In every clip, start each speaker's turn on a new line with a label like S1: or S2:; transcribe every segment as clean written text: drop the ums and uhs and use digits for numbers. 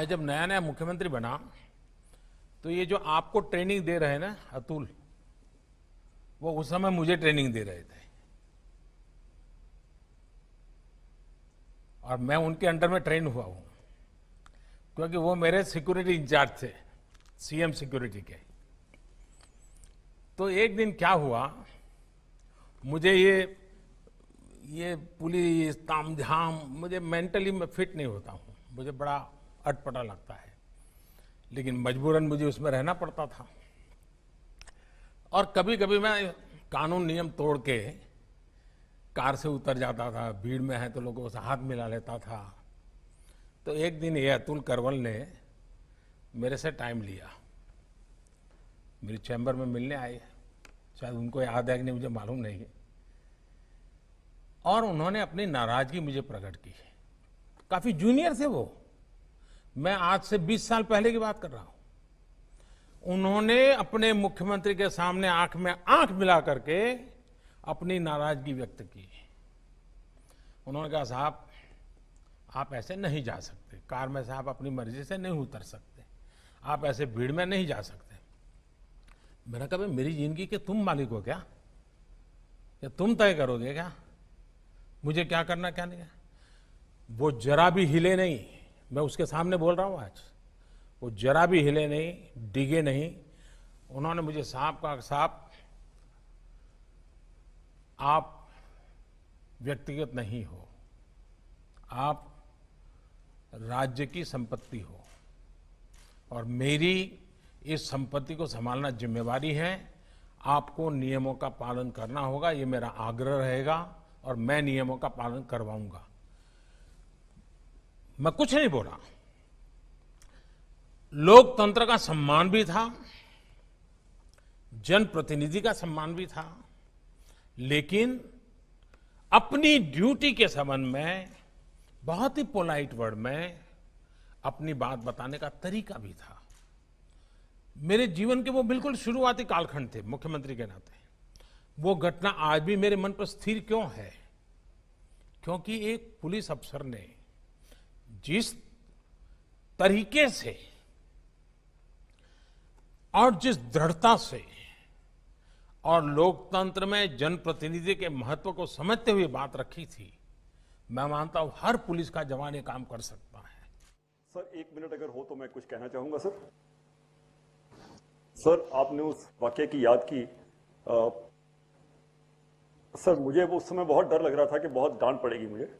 S1: मैं जब नया नया मुख्यमंत्री बना तो ये जो आपको ट्रेनिंग दे रहे हैं ना अतुल, वो उस समय मुझे ट्रेनिंग दे रहे थे और मैं उनके अंडर में ट्रेन हुआ हूं, क्योंकि वो मेरे सिक्योरिटी इंचार्ज थे, सीएम सिक्योरिटी के। तो एक दिन क्या हुआ, मुझे ये पुलिस तामझाम, मुझे मेंटली मैं फिट नहीं होता हूं, मुझे बड़ा अटपटा लगता है, लेकिन मजबूरन मुझे उसमें रहना पड़ता था। और कभी कभी मैं कानून नियम तोड़ के कार से उतर जाता था, भीड़ में है तो लोगों से हाथ मिला लेता था। तो एक दिन ये अतुल करवल ने मेरे से टाइम लिया, मेरी चैम्बर में मिलने आए, शायद उनको याद है कि नहीं मुझे मालूम नहीं है, और उन्होंने अपनी नाराजगी मुझे प्रकट की। काफी जूनियर थे वो, मैं आज से 20 साल पहले की बात कर रहा हूं। उन्होंने अपने मुख्यमंत्री के सामने आंख में आंख मिला करके अपनी नाराजगी व्यक्त की। उन्होंने कहा, साहब आप ऐसे नहीं जा सकते, कार में से आप अपनी मर्जी से नहीं उतर सकते, आप ऐसे भीड़ में नहीं जा सकते। मैंने कहा, मेरी जिंदगी के तुम मालिक हो क्या, या तुम तय करोगे क्या मुझे क्या करना क्या नहीं? वो जरा भी हिले नहीं, मैं उसके सामने बोल रहा हूं आज, वो जरा भी हिले नहीं, डिगे नहीं। उन्होंने मुझे साहब कहा, साहब आप व्यक्तिगत नहीं हो, आप राज्य की संपत्ति हो और मेरी इस संपत्ति को संभालना जिम्मेवारी है, आपको नियमों का पालन करना होगा, ये मेरा आग्रह रहेगा और मैं नियमों का पालन करवाऊंगा। मैं कुछ नहीं बोला। लोकतंत्र का सम्मान भी था, जनप्रतिनिधि का सम्मान भी था, लेकिन अपनी ड्यूटी के संबंध में बहुत ही पोलाइट वर्ड में अपनी बात बताने का तरीका भी था। मेरे जीवन के वो बिल्कुल शुरुआती कालखंड थे मुख्यमंत्री के नाते। वो घटना आज भी मेरे मन पर स्थिर क्यों है? क्योंकि एक पुलिस अफसर ने जिस तरीके से और जिस दृढ़ता से और लोकतंत्र में जनप्रतिनिधि के महत्व को समझते हुए बात रखी थी, मैं मानता हूं हर पुलिस का जवान ये काम कर सकता है।
S2: सर 1 मिनट अगर हो तो मैं कुछ कहना चाहूंगा। सर आपने उस वाकये की याद की। सर मुझे वो उस समय बहुत डर लग रहा था कि बहुत डांट पड़ेगी मुझे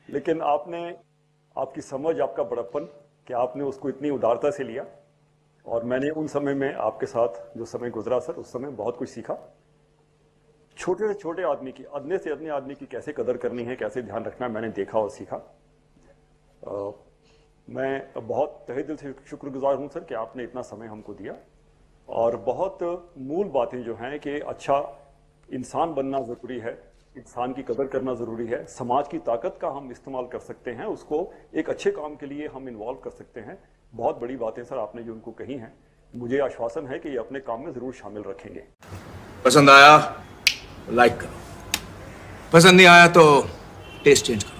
S2: लेकिन आपकी समझ, आपका बड़प्पन कि आपने उसको इतनी उदारता से लिया, और मैंने उन समय में आपके साथ जो समय गुजरा सर, उस समय बहुत कुछ सीखा। छोटे से छोटे आदमी की, अदने से अदने आदमी की कैसे कदर करनी है, कैसे ध्यान रखना है, मैंने देखा और सीखा। मैं बहुत तहे दिल से शुक्रगुजार हूं सर कि आपने इतना समय हमको दिया, और बहुत मूल बातें जो हैं कि अच्छा इंसान बनना ज़रूरी है, इंसान की कदर करना ज़रूरी है, समाज की ताकत का हम इस्तेमाल कर सकते हैं, उसको एक अच्छे काम के लिए हम इन्वॉल्व कर सकते हैं। बहुत बड़ी बातें सर आपने जो उनको कही हैं, मुझे आश्वासन है कि ये अपने काम में ज़रूर शामिल रखेंगे।
S3: पसंद आया लाइक करो, पसंद नहीं आया तो टेस्ट चेंज करो।